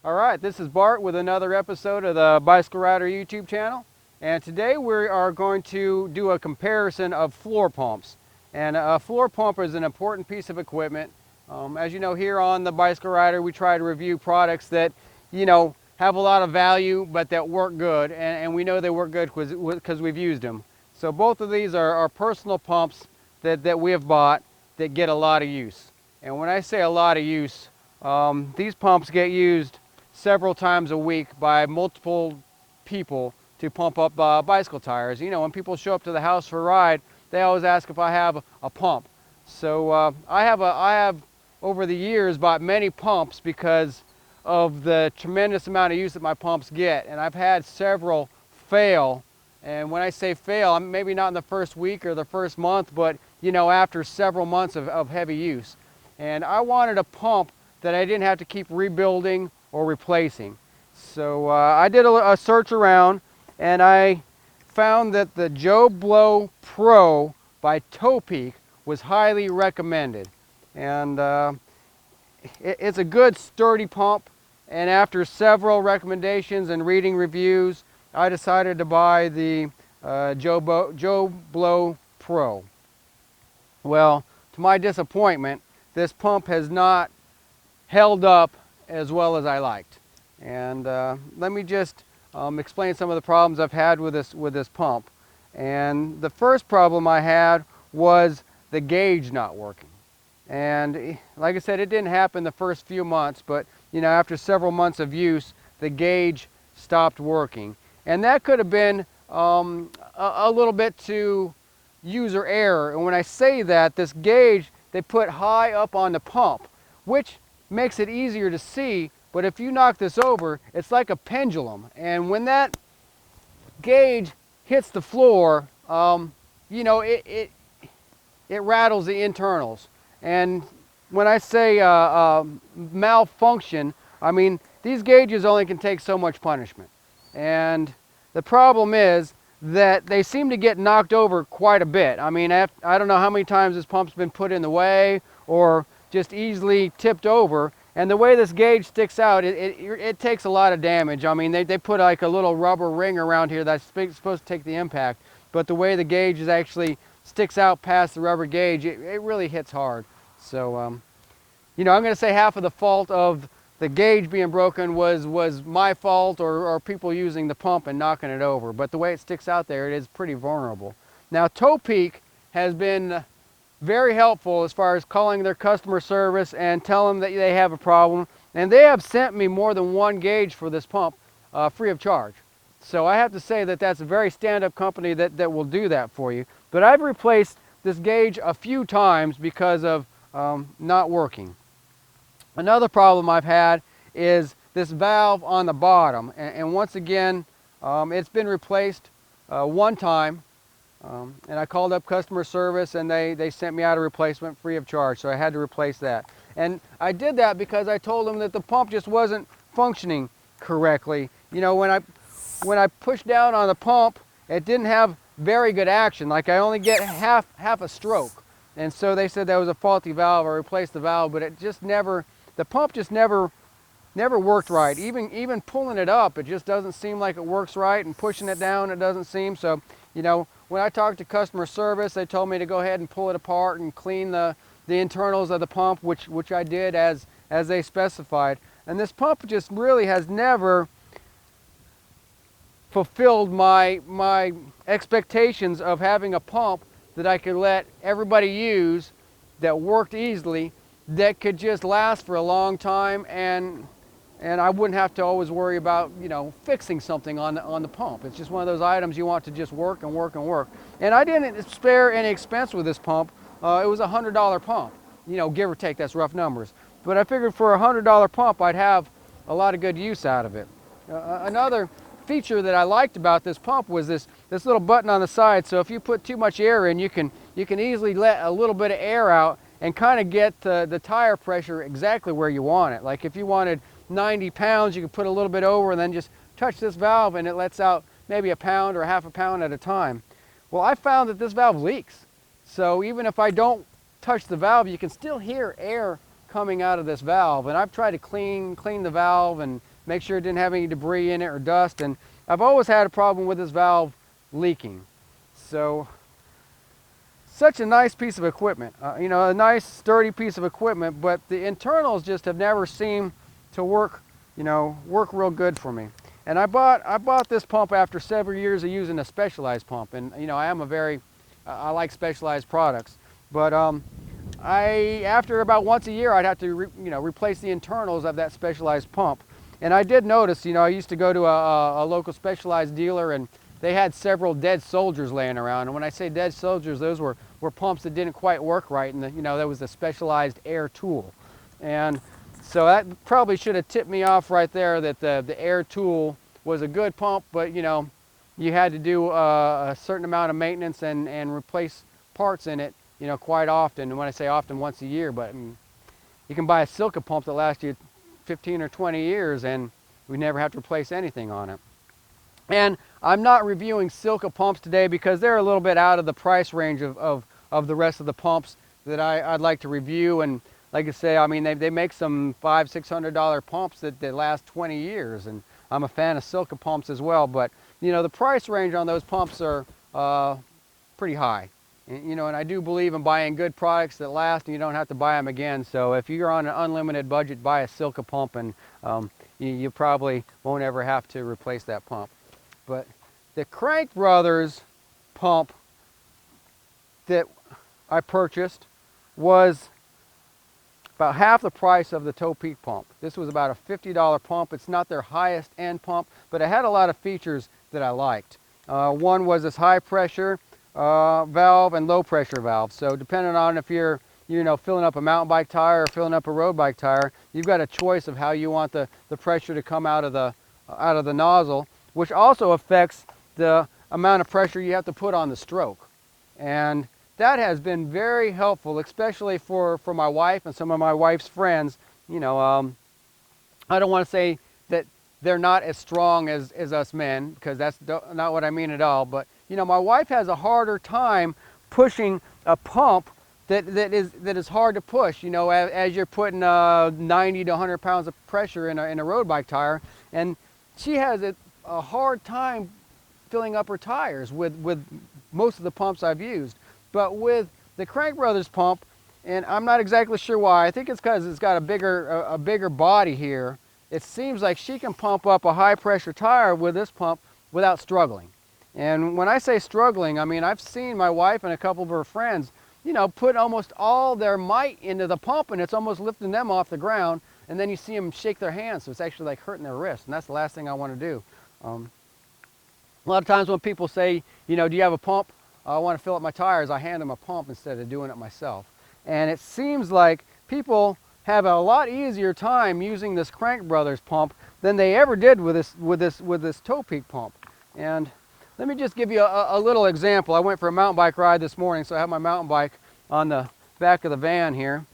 All right, this is Bart with another episode of the Bicycle Rider YouTube channel. And today we are going to do a comparison of floor pumps. And a floor pump is an important piece of equipment. As you know, here on the Bicycle Rider, we try to review products that, have a lot of value, but that work good. And we know they work good because we've used them. So both of these are personal pumps that we have bought that get a lot of use. And when I say a lot of use, these pumps get used several times a week by multiple people to pump up bicycle tires. You know, when people show up to the house for a ride, they always ask if I have a pump. So I have over the years bought many pumps because of the tremendous amount of use that my pumps get, and I've had several fail. And when I say fail, I'm maybe not in the first week or the first month, but after several months of heavy use. And I wanted a pump that I didn't have to keep rebuilding or replacing. So I did a search around, and I found that the Joe Blow Pro by Topeak was highly recommended. And it's a good sturdy pump, and after several recommendations and reading reviews, I decided to buy the Joe Blow Pro. Well, to my disappointment, this pump has not held up as well as I liked. And let me just explain some of the problems I've had with this pump. And the first problem I had was the gauge not working. And like I said, it didn't happen the first few months, but after several months of use, the gauge stopped working. And that could have been a little bit to user error. And when I say that, this gauge they put high up on the pump, which makes it easier to see, but if you knock this over, it's like a pendulum. And when that gauge hits the floor, it rattles the internals. And when I say malfunction, I mean these gauges only can take so much punishment. And the problem is that they seem to get knocked over quite a bit. I mean, I don't know how many times this pump's been put in the way or just easily tipped over, and the way this gauge sticks out, it takes a lot of damage. I mean, they put like a little rubber ring around here that's supposed to take the impact, but the way the gauge actually sticks out past the rubber gauge, it really hits hard. So, I'm going to say half of the fault of the gauge being broken was my fault or people using the pump and knocking it over, but the way it sticks out there, it is pretty vulnerable. Now, Topeak has been very helpful as far as calling their customer service and telling them that they have a problem, and they have sent me more than one gauge for this pump free of charge. So I have to say that that's a very stand-up company that will do that for you. But I've replaced this gauge a few times because of not working. Another problem I've had is this valve on the bottom, and once again it's been replaced one time. And I called up customer service, and they sent me out a replacement free of charge, so I had to replace that. And I did that because I told them that the pump just wasn't functioning correctly. When I pushed down on the pump, it didn't have very good action. Like I only get half a stroke. And so they said that was a faulty valve. I replaced the valve, but the pump just never worked right. Even pulling it up, it just doesn't seem like it works right, and pushing it down, it doesn't seem. So, when I talked to customer service, they told me to go ahead and pull it apart and clean the internals of the pump, which I did as they specified. And this pump just really has never fulfilled my expectations of having a pump that I could let everybody use, that worked easily, that could just last for a long time, and I wouldn't have to always worry about fixing something on the pump. It's just one of those items you want to just work and work and work. And I didn't spare any expense with this pump. It was a $100 pump, give or take. That's rough numbers. But I figured for a $100 pump, I'd have a lot of good use out of it. Another feature that I liked about this pump was this little button on the side. So if you put too much air in, you can easily let a little bit of air out and kind of get the tire pressure exactly where you want it. Like if you wanted 90 pounds, you could put a little bit over and then just touch this valve, and it lets out maybe a pound or half a pound at a time. Well, I found that this valve leaks. So even if I don't touch the valve, you can still hear air coming out of this valve. And I've tried to clean the valve and make sure it didn't have any debris in it or dust. And I've always had a problem with this valve leaking. So, such a nice piece of equipment, you know, a nice sturdy piece of equipment, but the internals just have never seemed to work, you know, work real good for me. And I bought this pump after several years of using a Specialized pump, and you know, I like Specialized products, but after about once a year I'd have to replace the internals of that Specialized pump. And I did notice, you know, I used to go to a local Specialized dealer, and they had several dead soldiers laying around. And when I say dead soldiers, those were pumps that didn't quite work right, and you know, that was a Specialized air tool. And so that probably should have tipped me off right there that the air tool was a good pump, but you know, you had to do a certain amount of maintenance and replace parts in it, you know, quite often. And when I say often, once a year. But you can buy a Silka pump that lasts you 15 or 20 years and we never have to replace anything on it. And I'm not reviewing Silka pumps today because they're a little bit out of the price range of the rest of the pumps that I'd like to review. And like I say, I mean, they make some $500–600 pumps that last 20 years, and I'm a fan of Silka pumps as well. But you know, the price range on those pumps are pretty high. And, you know, and I do believe in buying good products that last, and you don't have to buy them again. So if you're on an unlimited budget, buy a Silka pump, and you probably won't ever have to replace that pump. But the Crank Brothers pump that I purchased was about half the price of the Toe Peak pump. This was about a $50 pump. It's not their highest end pump, but it had a lot of features that I liked. One was this high pressure valve and low pressure valve. So depending on if you're filling up a mountain bike tire or filling up a road bike tire, you've got a choice of how you want the pressure to come out of the nozzle, which also affects the amount of pressure you have to put on the stroke. And that has been very helpful, especially for my wife and some of my wife's friends. You know, I don't want to say that they're not as strong as us men, because that's not what I mean at all. But you know, my wife has a harder time pushing a pump that is hard to push. You know, as you're putting 90 to 100 pounds of pressure in a road bike tire, and she has a hard time filling up her tires with most of the pumps I've used. But with the Crank Brothers pump, and I'm not exactly sure why, I think it's because it's got a bigger body here, it seems like she can pump up a high pressure tire with this pump without struggling. And when I say struggling, I mean, I've seen my wife and a couple of her friends, you know, put almost all their might into the pump, and it's almost lifting them off the ground, and then you see them shake their hands, so it's actually like hurting their wrist, and that's the last thing I want to do. A lot of times when people say, you know, do you have a pump? I want to fill up my tires, I hand them a pump instead of doing it myself. And it seems like people have a lot easier time using this Crank Brothers pump than they ever did with this Toe Peak pump. And let me just give you a little example. I went for a mountain bike ride this morning, so I have my mountain bike on the back of the van here.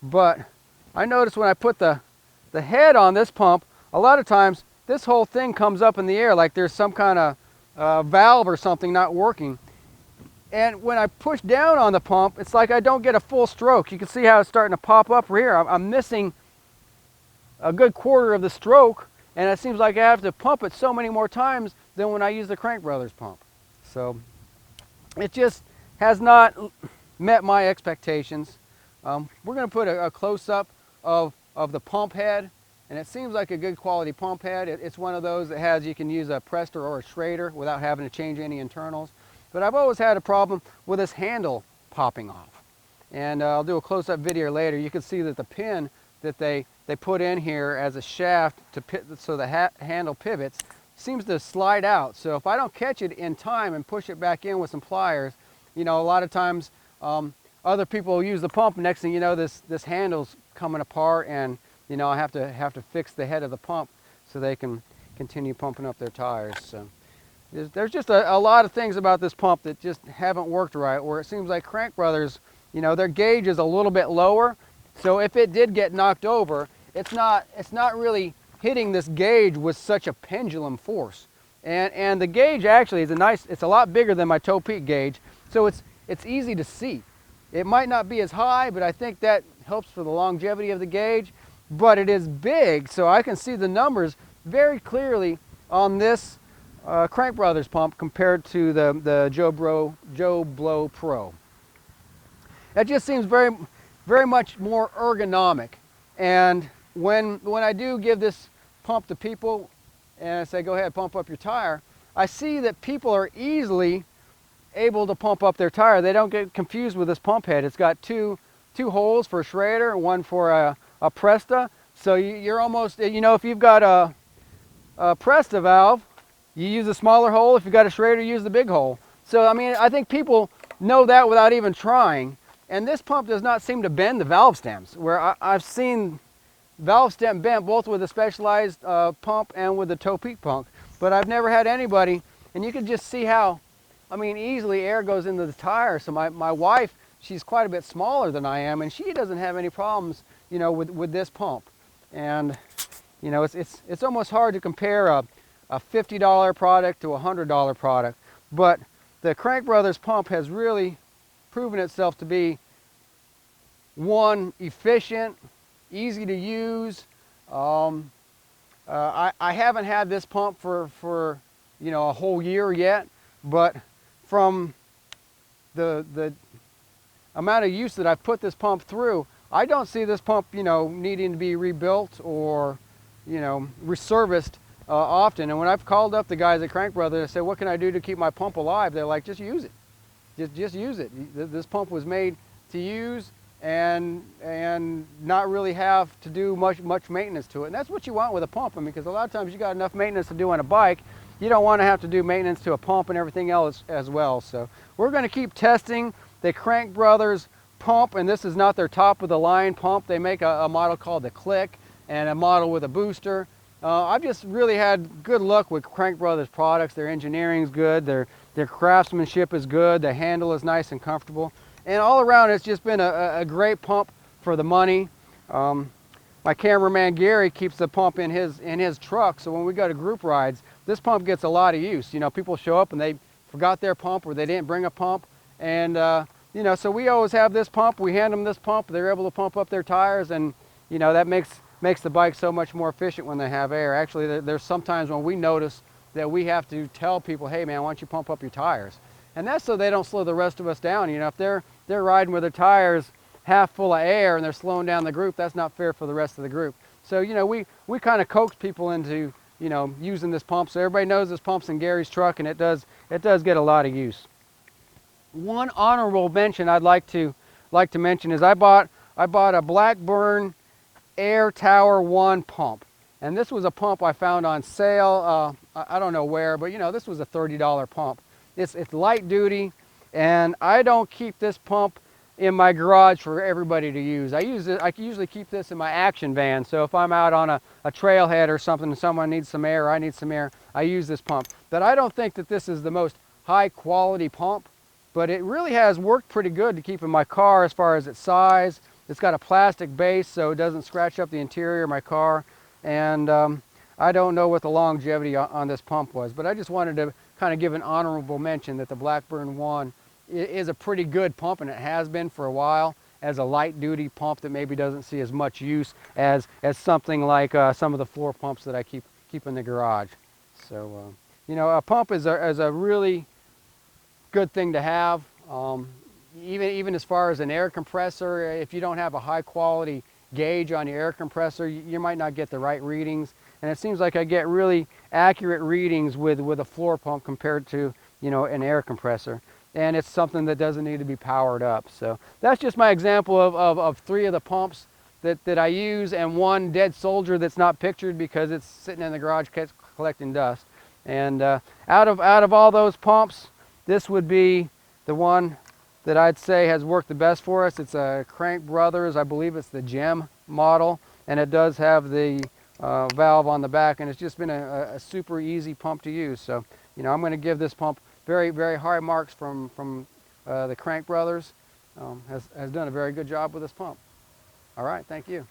But I noticed when I put the head on this pump, a lot of times this whole thing comes up in the air like there's some kind of valve or something not working. And when I push down on the pump, it's like I don't get a full stroke. You can see how it's starting to pop up here. I'm missing a good quarter of the stroke, and it seems like I have to pump it so many more times than when I use the Crank Brothers pump. So it just has not met my expectations. We're going to put a close-up of the pump head, and it seems like a good quality pump head. It's one of those that you can use a Prester or a Schrader without having to change any internals. But I've always had a problem with this handle popping off. And I'll do a close-up video later. You can see that the pin that they put in here as a shaft so the handle pivots seems to slide out. So if I don't catch it in time and push it back in with some pliers, you know, a lot of times other people use the pump, and next thing you know, this handle's coming apart, and you know, I have to fix the head of the pump so they can continue pumping up their tires. So there's just a lot of things about this pump that just haven't worked right, where it seems like Crank Brothers, you know, their gauge is a little bit lower, so if it did get knocked over, it's not really hitting this gauge with such a pendulum force. And the gauge actually is it's a lot bigger than my Toe Peak gauge, so it's easy to see. It might not be as high, but I think that helps for the longevity of the gauge, but it is big, so I can see the numbers very clearly on this Crank Brothers pump compared to the Joe Blow Pro. It just seems very much more ergonomic. And when I do give this pump to people and I say, go ahead, pump up your tire, I see that people are easily able to pump up their tire. They don't get confused with this pump head. It's got two holes for a Schrader, one for a Presta. So you're almost, you know, if you've got a Presta valve, you use a smaller hole. If you've got a Schrader, you use the big hole. So, I mean, I think people know that without even trying. And this pump does not seem to bend the valve stems, where I've seen valve stem bent both with a specialized pump and with the toe peak pump. But I've never had anybody, and you can just see how, I mean, easily air goes into the tire. So my wife, she's quite a bit smaller than I am, and she doesn't have any problems, you know, with this pump. And, you know, it's almost hard to compare a $50 product to a $100 product. But the Crank Brothers pump has really proven itself to be, one, efficient, easy to use. I haven't had this pump for you know, a whole year yet, but from the amount of use that I've put this pump through, I don't see this pump, you know, needing to be rebuilt or, you know, reserviced often. And when I've called up the guys at Crank Brothers and said, what can I do to keep my pump alive? They're like, just use it. Just use it. This pump was made to use and not really have to do much maintenance to it. And that's what you want with a pump. I mean, because a lot of times you got enough maintenance to do on a bike. You don't want to have to do maintenance to a pump and everything else as well. So we're going to keep testing the Crank Brothers pump, and this is not their top of the line pump. They make a model called the Click and a model with a booster. I've just really had good luck with Crank Brothers products. Their engineering's good, their craftsmanship is good, the handle is nice and comfortable, and all around it's just been a great pump for the money. My cameraman Gary keeps the pump in his truck, so when we go to group rides, this pump gets a lot of use. You know, people show up and they forgot their pump or they didn't bring a pump, and you know, so we always have this pump. We hand them this pump, they're able to pump up their tires, and you know, that makes the bike so much more efficient when they have air. Actually, there's sometimes when we notice that we have to tell people, hey man, why don't you pump up your tires? And that's so they don't slow the rest of us down. You know, if they're riding with their tires half full of air and they're slowing down the group, that's not fair for the rest of the group. So, you know, we kind of coax people into, you know, using this pump. So everybody knows this pump's in Gary's truck, and it does get a lot of use. One honorable mention I'd like to mention is I bought a Blackburn Air Tower 1 pump. And this was a pump I found on sale, I don't know where, but you know, this was a $30 pump. It's light duty, and I don't keep this pump in my garage for everybody to use. I usually keep this in my action van, so if I'm out on a trailhead or something and someone needs some air or I need some air, I use this pump. But I don't think that this is the most high quality pump, but it really has worked pretty good to keep in my car as far as its size. It's got a plastic base so it doesn't scratch up the interior of my car. And I don't know what the longevity on this pump was, but I just wanted to kind of give an honorable mention that the Blackburn 1 is a pretty good pump, and it has been for a while, as a light duty pump that maybe doesn't see as much use as something like some of the floor pumps that I keep in the garage. So you know, a pump is a really good thing to have. Even as far as an air compressor, if you don't have a high quality gauge on your air compressor, you might not get the right readings. And it seems like I get really accurate readings with a floor pump compared to, you know, an air compressor. And it's something that doesn't need to be powered up. So that's just my example of three of the pumps that I use, and one dead soldier that's not pictured because it's sitting in the garage collecting dust. And out of all those pumps, this would be the one that I'd say has worked the best for us. It's a Crank Brothers, I believe it's the Gem model, and it does have the valve on the back, and it's just been a super easy pump to use. So, you know, I'm going to give this pump very, very high marks from the Crank Brothers. Has done a very good job with this pump. All right, thank you.